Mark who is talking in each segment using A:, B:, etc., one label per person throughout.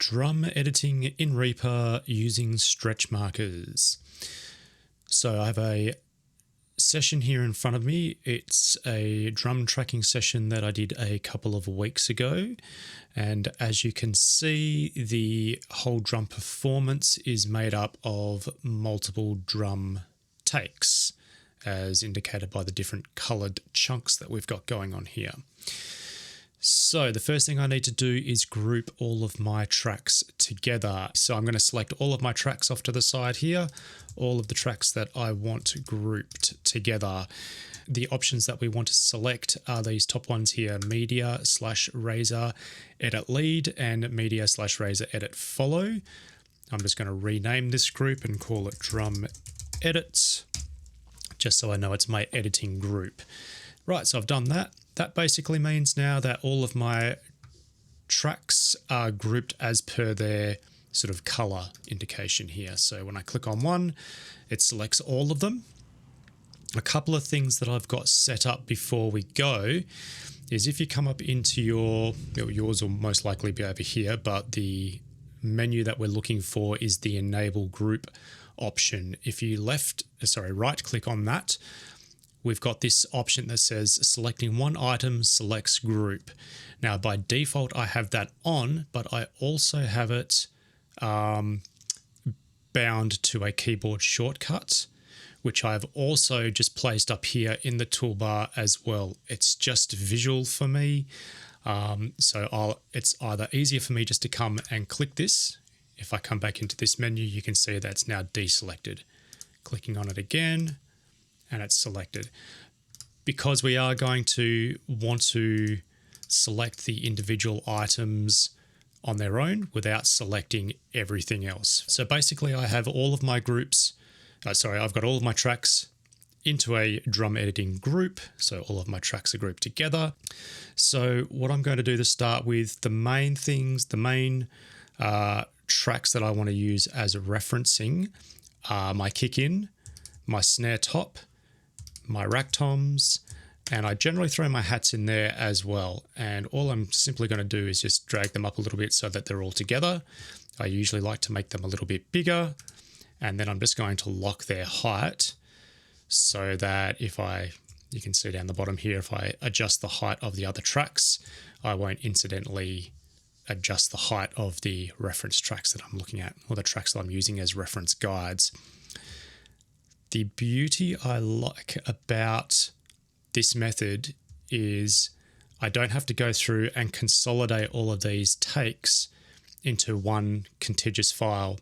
A: drum editing in Reaper using stretch markers. So I have a session here in front of me. It's a drum tracking session that I did a couple of weeks ago. And as you can see, the whole drum performance is made up of multiple drum takes, as indicated by the different colored chunks that we've got going on here. So the first thing I need to do is group all of my tracks together. So I'm going to select all of my tracks off to the side here, all of the tracks that I want grouped together. The options that we want to select are these top ones here: media/razor edit lead and media/razor edit follow. I'm just going to rename this group and call it drum edit, just so I know it's my editing group. Right, so I've done that. That basically means now that all of my tracks are grouped as per their sort of color indication here. So when I click on one, it selects all of them. A couple of things that I've got set up before we go is if you come up into yours will most likely be over here, but the menu that we're looking for is the enable group option. If you right click on that, we've got this option that says selecting one item selects group. Now by default I have that on, but I also have it bound to a keyboard shortcut, which I've also just placed up here in the toolbar as well. It's just visual for me. It's either easier for me just to come and click this. If I come back into this menu, you can see that's now deselected. Clicking on it again, and it's selected. Because we are going to want to select the individual items on their own without selecting everything else. So basically I have all of my groups, I've got all of my tracks into a drum editing group. So all of my tracks are grouped together. So what I'm going to do to start with, the main tracks that I want to use as referencing are my kick in, my snare top, my rack toms, and I generally throw my hats in there as well. And all I'm simply going to do is just drag them up a little bit so that they're all together. I usually like to make them a little bit bigger, and then I'm just going to lock their height so that you can see down the bottom here, if I adjust the height of the other tracks, I won't incidentally adjust the height of the reference tracks that I'm looking at, or the tracks that I'm using as reference guides. The beauty I like about this method is I don't have to go through and consolidate all of these takes into one contiguous file,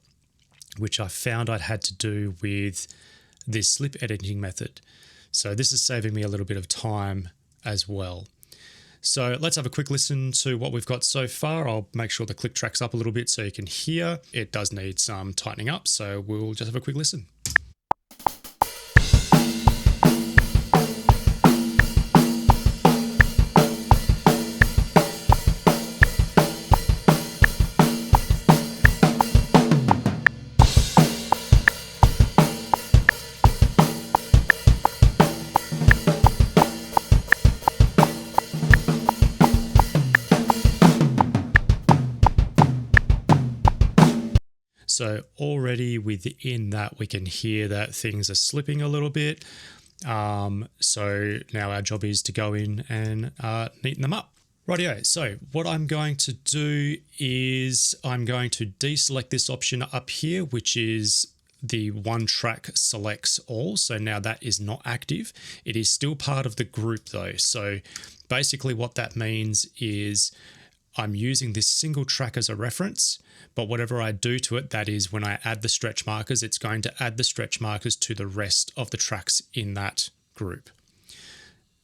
A: which I found I'd had to do with this slip editing method. So this is saving me a little bit of time as well. So let's have a quick listen to what we've got so far. I'll make sure the click track's up a little bit so you can hear. It does need some tightening up, so we'll just have a quick listen. So already within that, we can hear that things are slipping a little bit. So now our job is to go in and neaten them up. Rightio, so what I'm going to do is I'm going to deselect this option up here, which is the one track selects all. So now that is not active. It is still part of the group though. So basically what that means is I'm using this single track as a reference, but whatever I do to it, that is when I add the stretch markers, it's going to add the stretch markers to the rest of the tracks in that group.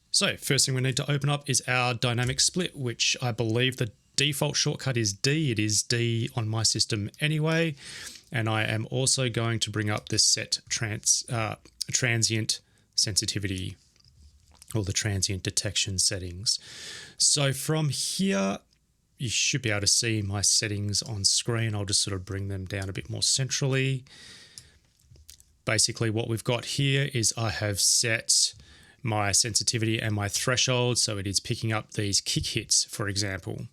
A: So first thing we need to open up is our dynamic split, which I believe the default shortcut is D. It is D on my system anyway. And I am also going to bring up the set transient sensitivity, or the transient detection settings. So from here, you should be able to see my settings on screen. I'll just sort of bring them down a bit more centrally. Basically what we've got here is I have set my sensitivity and my threshold, so it is picking up these kick hits, for example.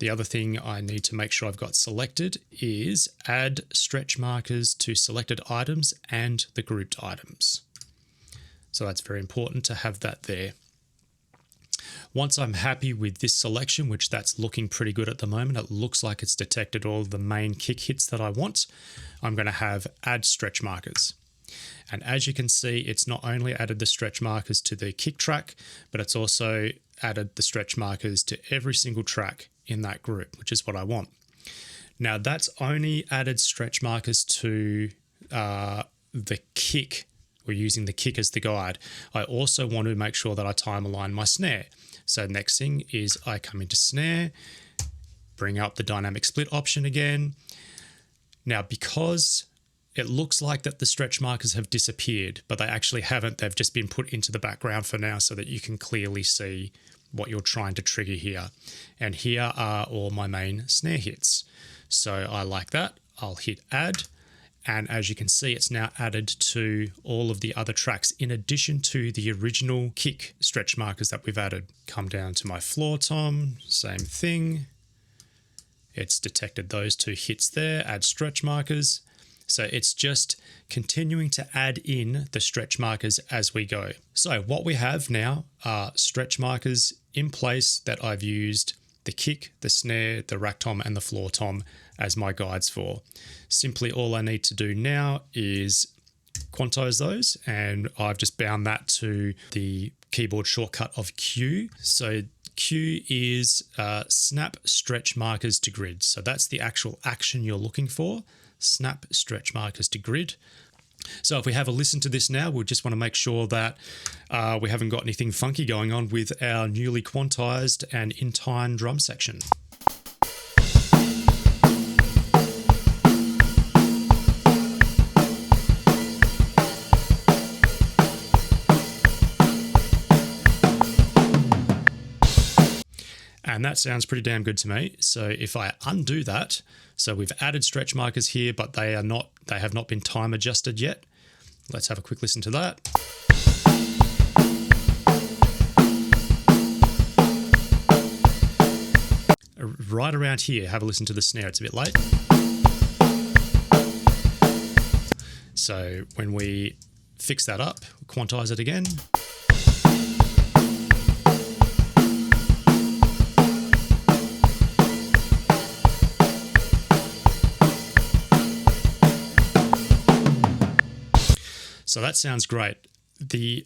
A: The other thing I need to make sure I've got selected is add stretch markers to selected items and the grouped items. So that's very important to have that there. Once I'm happy with this selection, which that's looking pretty good at the moment, it looks like it's detected all of the main kick hits that I want, I'm going to have add stretch markers. And as you can see, it's not only added the stretch markers to the kick track, but it's also added the stretch markers to every single track in that group, which is what I want. Now that's only added stretch markers to the kick. We're using the kick as the guide. I also want to make sure that I time align my snare. So next thing is I come into snare, bring up the dynamic split option again. Now, because it looks like that the stretch markers have disappeared, but they actually haven't. They've just been put into the background for now so that you can clearly see what you're trying to trigger here. And here are all my main snare hits. So I like that. I'll hit add. And as you can see, it's now added to all of the other tracks in addition to the original kick stretch markers that we've added. Come down to my floor tom, same thing. It's detected those two hits there, add stretch markers. So it's just continuing to add in the stretch markers as we go. So what we have now are stretch markers in place that I've used the kick, the snare, the rack tom, and the floor tom as my guides for. Simply all I need to do now is quantize those, and I've just bound that to the keyboard shortcut of Q. So Q is snap stretch markers to grid. So that's the actual action you're looking for, snap stretch markers to grid. So if we have a listen to this now, we'll just want to make sure that we haven't got anything funky going on with our newly quantized and in time drum section. And that sounds pretty damn good to me. So if I undo that, so we've added stretch markers here, but they have not been time adjusted yet. Let's have a quick listen to that. Right around here, have a listen to the snare. It's a bit late. So when we fix that up, quantize it again. So that sounds great. The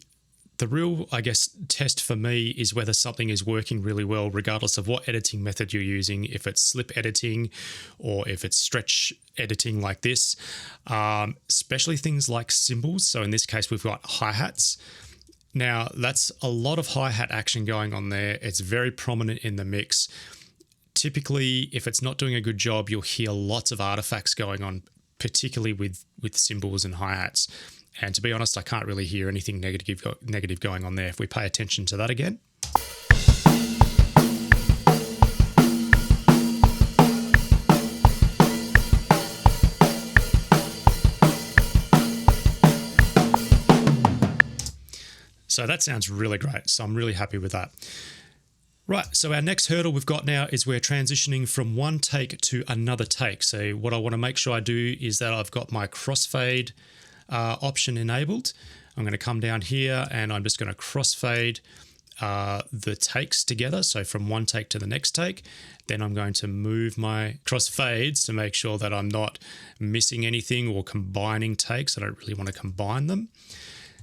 A: real, I guess, test for me is whether something is working really well, regardless of what editing method you're using, if it's slip editing or if it's stretch editing like this, especially things like cymbals. So in this case, we've got hi-hats. Now, that's a lot of hi-hat action going on there. It's very prominent in the mix. Typically, if it's not doing a good job, you'll hear lots of artifacts going on, particularly with cymbals and hi-hats. And to be honest, I can't really hear anything negative going on there if we pay attention to that again. So that sounds really great. So I'm really happy with that. Right, so our next hurdle we've got now is we're transitioning from one take to another take. So what I want to make sure I do is that I've got my crossfade option enabled. I'm going to come down here and I'm just going to crossfade the takes together. So from one take to the next take, then I'm going to move my crossfades to make sure that I'm not missing anything or combining takes. I don't really want to combine them.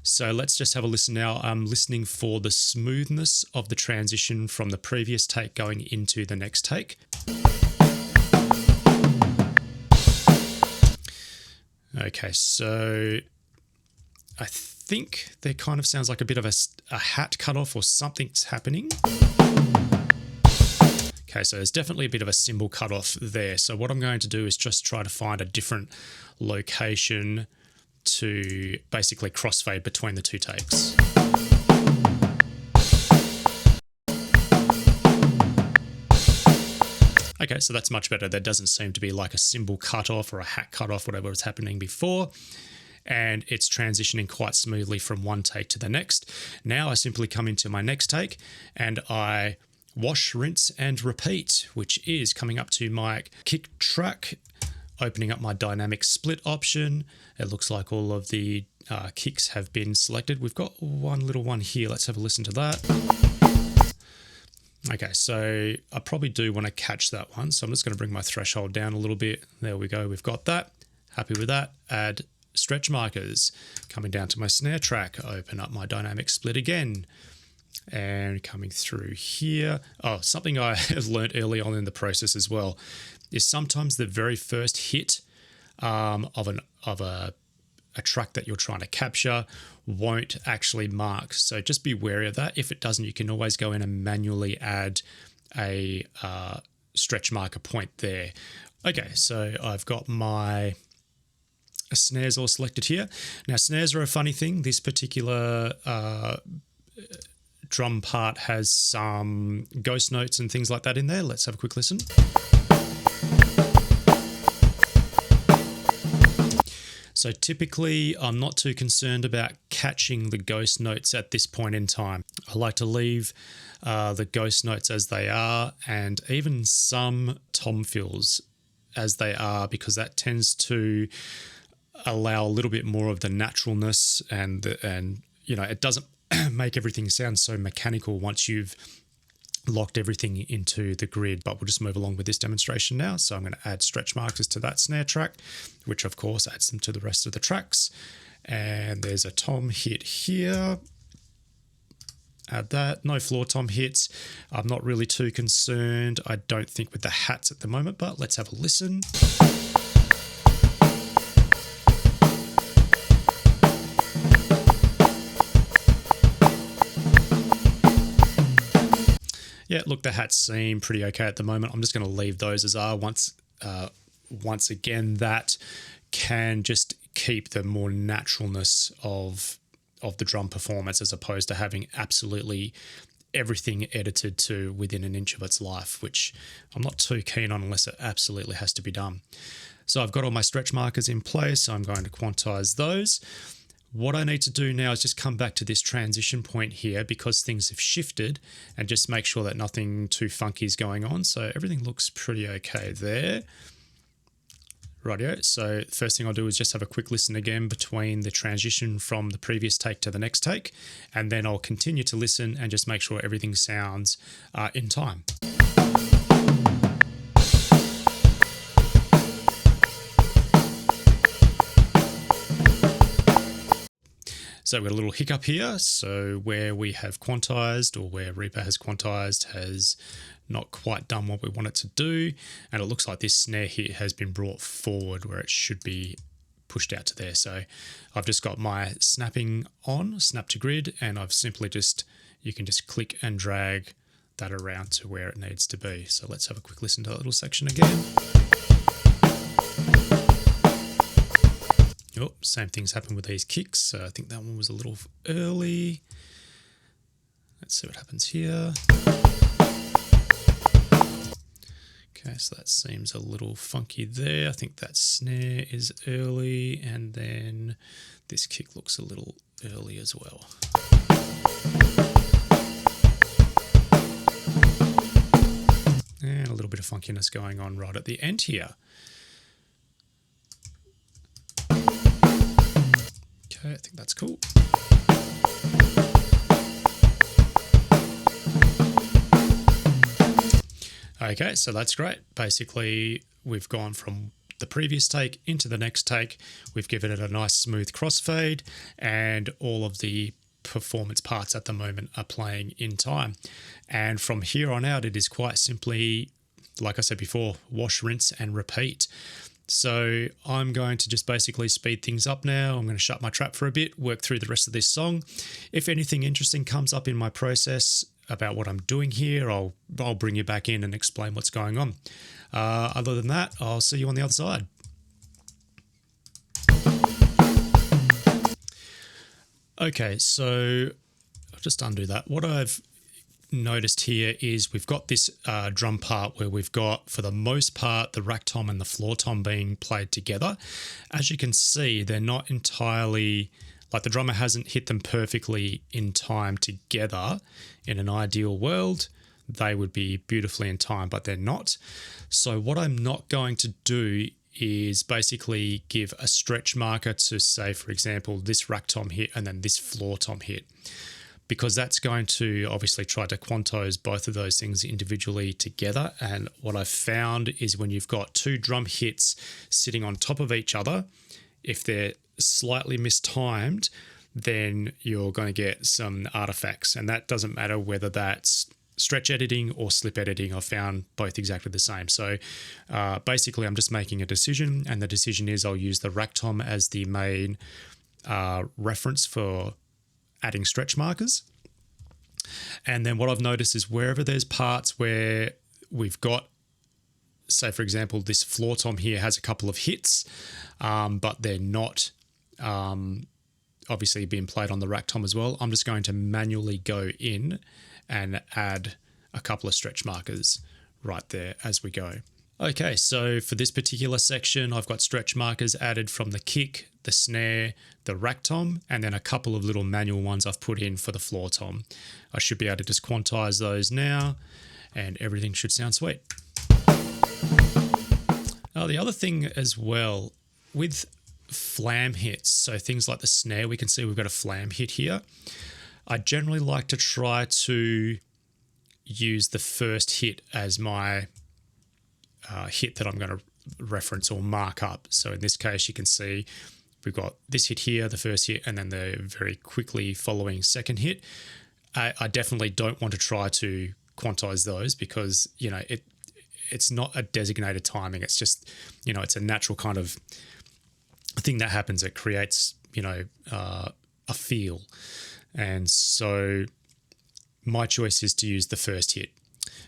A: So let's just have a listen now. I'm listening for the smoothness of the transition from the previous take going into the next take. Okay, so I think there kind of sounds like a bit of a hat cut off or something's happening. Okay, so there's definitely a bit of a cymbal cut off there. So what I'm going to do is just try to find a different location to basically crossfade between the two takes. Okay, so that's much better. There doesn't seem to be like a cymbal cut off or a hat cut off, whatever was happening before. And it's transitioning quite smoothly from one take to the next. Now I simply come into my next take and I wash, rinse, and repeat, which is coming up to my kick track, opening up my dynamic split option. It looks like all of the kicks have been selected. We've got one little one here. Let's have a listen to that. Okay, so I probably do want to catch that one. So I'm just going to bring my threshold down a little bit. There we go. We've got that. Happy with that. Add stretch markers. Coming down to my snare track, open up my dynamic split again. And coming through here. Oh, something I have learned early on in the process as well is sometimes the very first hit of a track that you're trying to capture won't actually mark. So just be wary of that. If it doesn't, you can always go in and manually add a stretch marker point there. Okay, so I've got my snares all selected here. Now, snares are a funny thing. This particular drum part has some ghost notes and things like that in there. Let's have a quick listen. So typically, I'm not too concerned about catching the ghost notes at this point in time. I like to leave the ghost notes as they are, and even some tom fills as they are, because that tends to allow a little bit more of the naturalness, and you know, it doesn't make everything sound so mechanical once you've locked everything into the grid. But we'll just move along with this demonstration now. So I'm going to add stretch markers to that snare track, which of course adds them to the rest of the tracks. And there's a tom hit here. Add that. No floor tom hits. I'm not really too concerned, I don't think, with the hats at the moment, but let's have a listen. Yeah, look, the hats seem pretty okay at the moment. I'm just going to leave those as are. Once again, that can just keep the more naturalness of the drum performance, as opposed to having absolutely everything edited to within an inch of its life, which I'm not too keen on unless it absolutely has to be done. So I've got all my stretch markers in place. So I'm going to quantize those. What I need to do now is just come back to this transition point here, because things have shifted, and just make sure that nothing too funky is going on. So everything looks pretty okay there. Rightio. So first thing I'll do is just have a quick listen again between the transition from the previous take to the next take, and then I'll continue to listen and just make sure everything sounds in time. So we've got a little hiccup here. So where we have quantized, or where Reaper has quantized, has not quite done what we want it to do. And it looks like this snare hit has been brought forward where it should be pushed out to there. So I've just got my snapping on, snap to grid, and I've simply you can just click and drag that around to where it needs to be. So let's have a quick listen to that little section again. Oh, same things happen with these kicks. So I think that one was a little early. Let's see what happens here. Okay, so that seems a little funky there. I think that snare is early, and then this kick looks a little early as well. And a little bit of funkiness going on right at the end here. I think that's cool. Okay, so that's great. Basically, we've gone from the previous take into the next take. We've given it a nice smooth crossfade, and all of the performance parts at the moment are playing in time. And from here on out, it is quite simply, like I said before, wash, rinse, and repeat. So I'm going to just basically speed things up now. I'm going to shut my trap for a bit, work through the rest of this song. If anything interesting comes up in my process about what I'm doing here, I'll bring you back in and explain what's going on. Other than that, I'll see you on the other side. Okay, so I'll just undo that. What I've noticed here is we've got this drum part where we've got, for the most part, the rack tom and the floor tom being played together. As you can see, they're not entirely, like, the drummer hasn't hit them perfectly in time together. In an ideal world, they would be beautifully in time, but they're not. So what I'm not going to do is basically give a stretch marker to, say, for example, this rack tom hit and then this floor tom hit, because that's going to obviously try to quantize both of those things individually together. And what I've found is when you've got two drum hits sitting on top of each other, if they're slightly mistimed, then you're going to get some artifacts. And that doesn't matter whether that's stretch editing or slip editing. I've found both exactly the same. So basically I'm just making a decision, and the decision is I'll use the rack tom as the main reference for adding stretch markers. And then what I've noticed is wherever there's parts where we've got, say for example, this floor tom here has a couple of hits, but they're not obviously being played on the rack tom as well, I'm just going to manually go in and add a couple of stretch markers right there as we go. Okay, so for this particular section, I've got stretch markers added from the kick, the snare, the rack tom, and then a couple of little manual ones I've put in for the floor tom. I should be able to just quantize those now, and everything should sound sweet. The other thing as well, with flam hits, so things like the snare, we can see we've got a flam hit here. I generally like to try to use the first hit as my hit that I'm going to reference or mark up. So in this case, you can see we've got this hit here, the first hit, and then the very quickly following second hit. I definitely don't want to try to quantize those because, you know, it's not a designated timing. It's just, you know, it's a natural kind of thing that happens. It creates, you know, a feel. And so my choice is to use the first hit.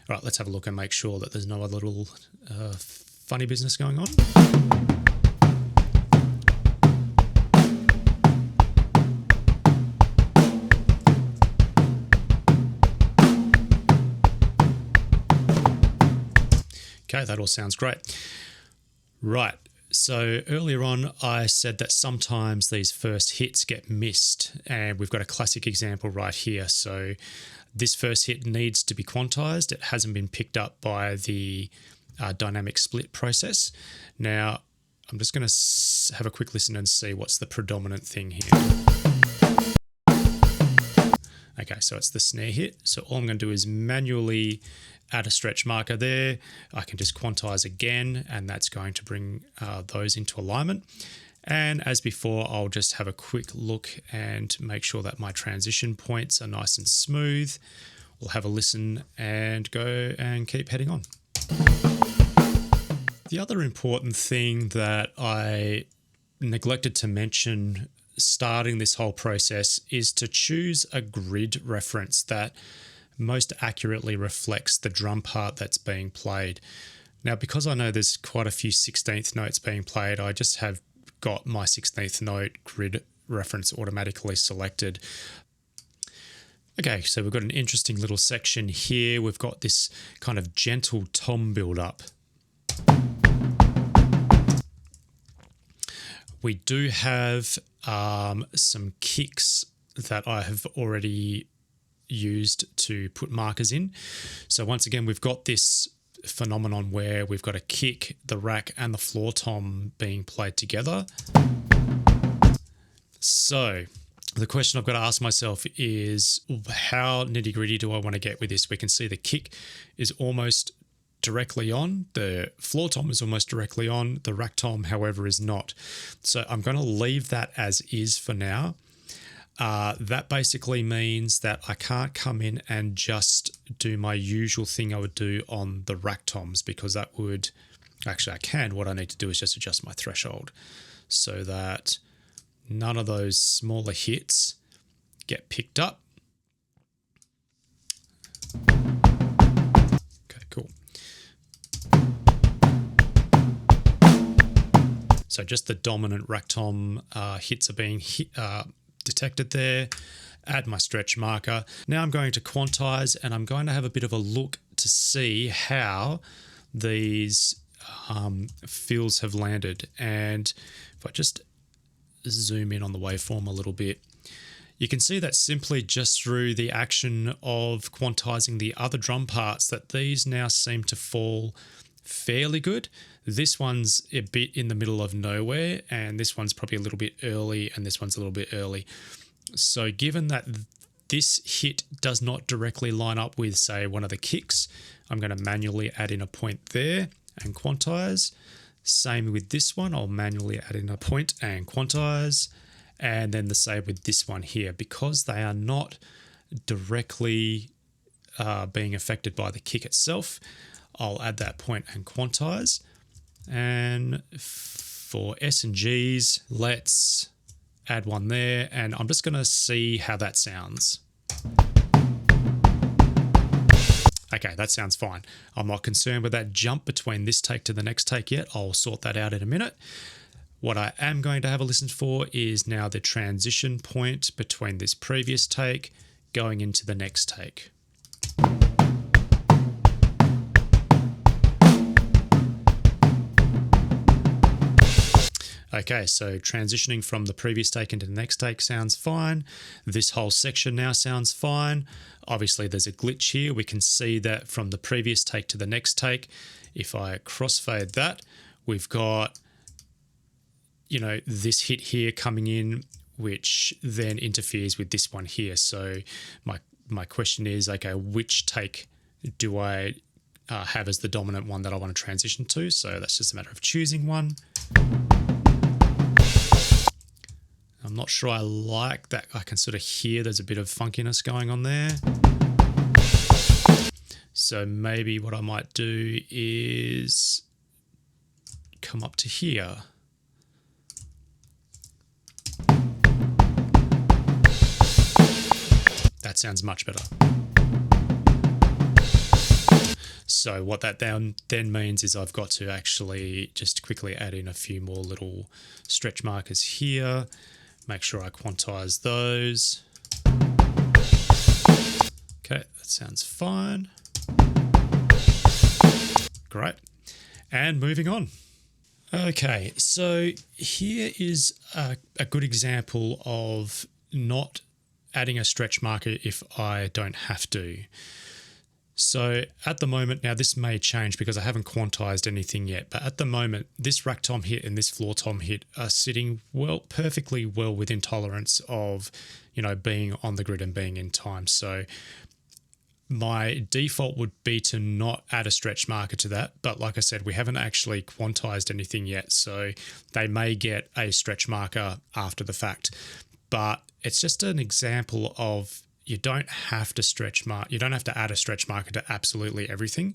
A: All right, let's have a look and make sure that there's no other little funny business going on. Okay, that all sounds great. Right, so earlier on I said that sometimes these first hits get missed, and we've got a classic example right here. So this first hit needs to be quantized. It hasn't been picked up by the dynamic split process. Now, I'm just going to have a quick listen and see what's the predominant thing here. Okay, so it's the snare hit. So all I'm going to do is manually add a stretch marker there. I can just quantize again, and that's going to bring those into alignment. And as before, I'll just have a quick look and make sure that my transition points are nice and smooth. We'll have a listen and go and keep heading on. The other important thing that I neglected to mention starting this whole process is to choose a grid reference that most accurately reflects the drum part that's being played. Now, because I know there's quite a few 16th notes being played, I just have got my 16th note grid reference automatically selected. Okay, so we've got an interesting little section here. We've got this kind of gentle tom build-up. We do have some kicks that I have already used to put markers in. So once again, we've got this phenomenon where we've got a kick, the rack, and the floor tom being played together. So the question I've got to ask myself is, how nitty-gritty do I want to get with this? We can see the kick is almost directly on, the floor tom is almost directly on, the rack tom, however, is not. So I'm going to leave that as is for now. That basically means that I can't come in and just do my usual thing I would do on the rack toms, because that would, actually I can, what I need to do is just adjust my threshold so that none of those smaller hits get picked up. Okay, cool. So just the dominant rack tom hits are being detected there. Add my stretch marker. Now I'm going to quantize, and I'm going to have a bit of a look to see how these fills have landed. And if I just zoom in on the waveform a little bit, You can see that simply just through the action of quantizing the other drum parts that these now seem to fall fairly good. This one's a bit in the middle of nowhere, and this one's probably a little bit early, and this one's a little bit early. So given that this hit does not directly line up with, say, one of the kicks, I'm going to manually add in a point there and quantize. Same with this one, I'll manually add in a point and quantize. And then the same with this one here, because they are not directly being affected by the kick itself, I'll add that point and quantize. And for S and Gs, let's add one there, and I'm just going to see how that sounds. Okay, that sounds fine. I'm not concerned with that jump between this take to the next take yet. I'll sort that out in a minute. What I am going to have a listen for is now the transition point between this previous take going into the next take. Okay, so transitioning from the previous take into the next take sounds fine. This whole section now sounds fine. Obviously, there's a glitch here. We can see that from the previous take to the next take. If I crossfade that, we've got, you know, this hit here coming in, which then interferes with this one here. So my question is, okay, which take do I have as the dominant one that I want to transition to? So that's just a matter of choosing one. I'm not sure I like that. I can sort of hear there's a bit of funkiness going on there. So maybe what I might do is come up to here. That sounds much better. So what that then means is I've got to actually just quickly add in a few more little stretch markers here. Make sure I quantize those. Okay, that sounds fine. Great. And moving on. Okay, so here is a good example of not adding a stretch marker if I don't have to. So at the moment, now this may change because I haven't quantized anything yet, but at the moment, this rack tom hit and this floor tom hit are sitting perfectly well within tolerance of, you know, being on the grid and being in time. So my default would be to not add a stretch marker to that. But like I said, we haven't actually quantized anything yet. So they may get a stretch marker after the fact, but it's just an example of you don't have to you don't have to add a stretch marker to absolutely everything.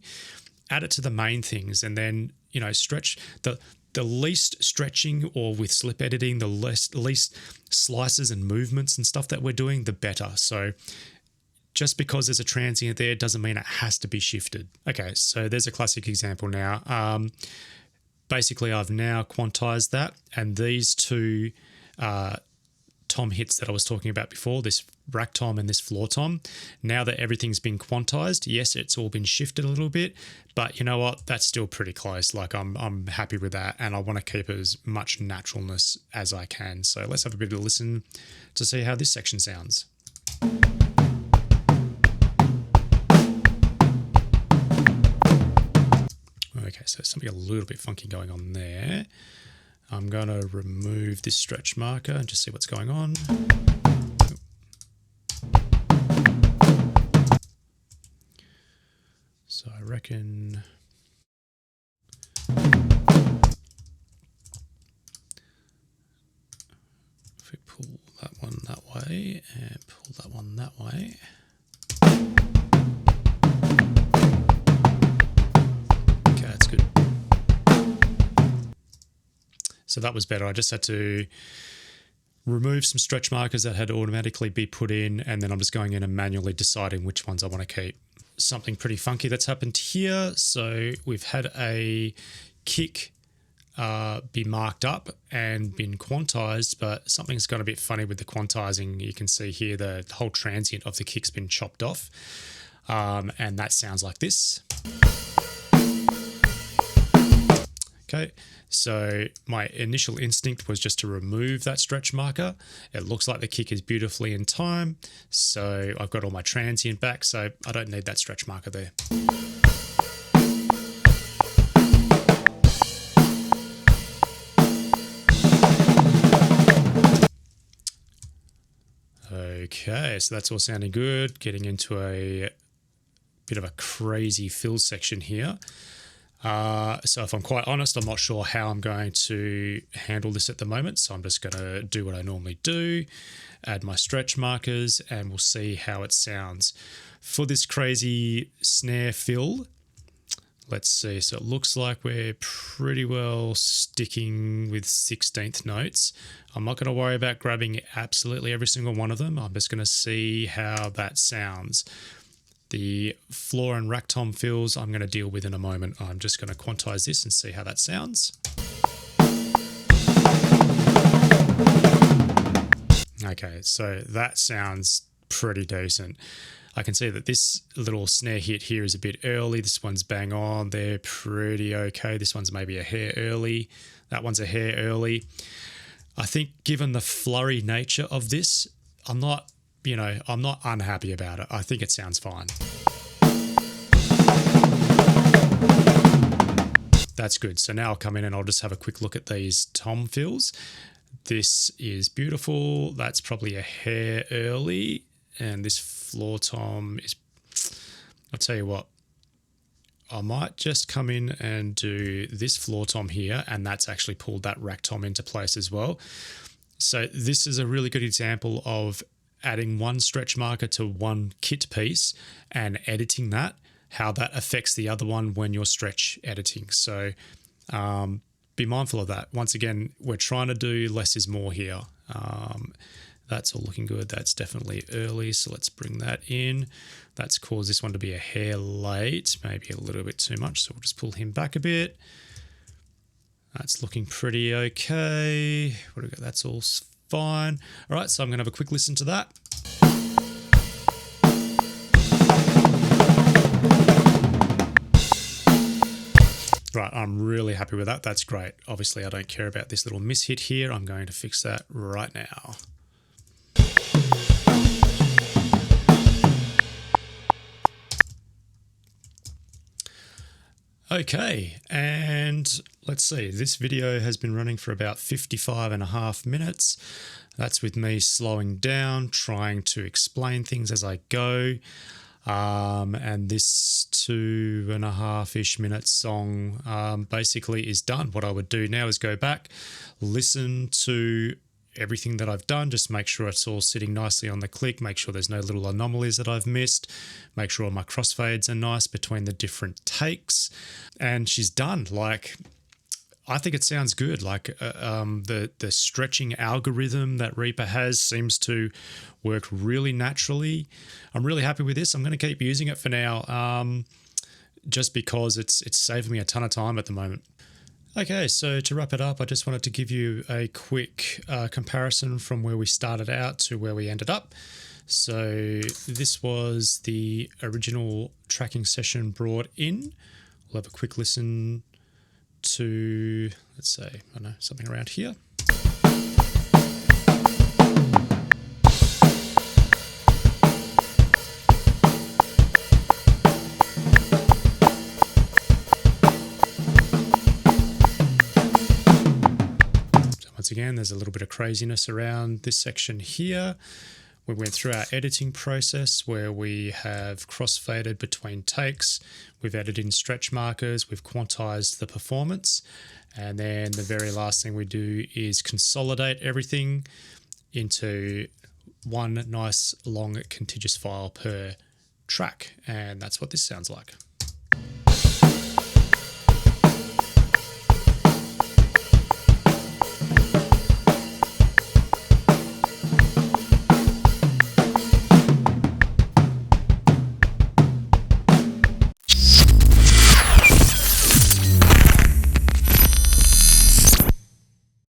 A: Add it to the main things, and then, you know, stretch the least stretching, or with slip editing, the least slices and movements and stuff that we're doing, the better. So just because there's a transient there doesn't mean it has to be shifted. Okay, so there's a classic example now. Basically, I've now quantized that, and these two tom hits that I was talking about before, this rack tom and this floor tom, now that everything's been quantized, yes, it's all been shifted a little bit, but you know what, that's still pretty close. Like I'm happy with that, and I want to keep as much naturalness as I can. So let's have a bit of a listen to see how this section sounds. Okay, so something a little bit funky going on there. I'm going to remove this stretch marker and just see what's going on. So I reckon if we pull that one that way and pull that one that way. Okay, that's good. So that was better. I just had to remove some stretch markers that had automatically be put in, and then I'm just going in and manually deciding which ones I want to keep. Something pretty funky that's happened here. So we've had a kick be marked up and been quantized, but something's got a bit funny with the quantizing. You can see here the whole transient of the kick's been chopped off, and that sounds like this. Okay, so my initial instinct was just to remove that stretch marker. It looks like the kick is beautifully in time, so I've got all my transient back, so I don't need that stretch marker there. Okay, so that's all sounding good. Getting into a bit of a crazy fill section here. So if I'm quite honest, I'm not sure how I'm going to handle this at the moment. So I'm just going to do what I normally do, add my stretch markers, and we'll see how it sounds. For this crazy snare fill, let's see. So it looks like we're pretty well sticking with 16th notes. I'm not going to worry about grabbing absolutely every single one of them. I'm just going to see how that sounds. The floor and rack tom fills I'm going to deal with in a moment. I'm just going to quantize this and see how that sounds. Okay, so that sounds pretty decent. I can see that this little snare hit here is a bit early. This one's bang on. They're pretty okay. This one's maybe a hair early. That one's a hair early. I think given the flurry nature of this, I'm not unhappy about it. I think it sounds fine. That's good. So now I'll come in and I'll just have a quick look at these tom fills. This is beautiful. That's probably a hair early. And this floor tom is, I'll tell you what, I might just come in and do this floor tom here, and that's actually pulled that rack tom into place as well. So this is a really good example of adding one stretch marker to one kit piece and editing that, how that affects the other one when you're stretch editing. So be mindful of that. Once again, we're trying to do less is more here. That's all looking good. That's definitely early, so let's bring that in. That's caused this one to be a hair late, maybe a little bit too much, so we'll just pull him back a bit. That's looking pretty okay. What do we got? That's all fine. All right, so I'm going to have a quick listen to that. Right, I'm really happy with that. That's great. Obviously, I don't care about this little mishit here. I'm going to fix that right now. Okay, and let's see, this video has been running for about 55.5 minutes. That's with me slowing down, trying to explain things as I go. And this 2.5-ish minute song basically is done. What I would do now is go back, listen to everything that I've done, just make sure it's all sitting nicely on the click, make sure there's no little anomalies that I've missed, make sure all my crossfades are nice between the different takes, and she's done. Like, I think it sounds good. Like the stretching algorithm that Reaper has seems to work really naturally. I'm really happy with this. I'm going to keep using it for now, just because it's saving me a ton of time at the moment. Okay, so to wrap it up, I just wanted to give you a quick comparison from where we started out to where we ended up. So this was the original tracking session brought in. We'll have a quick listen to, let's say, I don't know, something around here. Once again, there's a little bit of craziness around this section here. We went through our editing process where we have crossfaded between takes. We've added in stretch markers. We've quantized the performance. And then the very last thing we do is consolidate everything into one nice long contiguous file per track. And that's what this sounds like.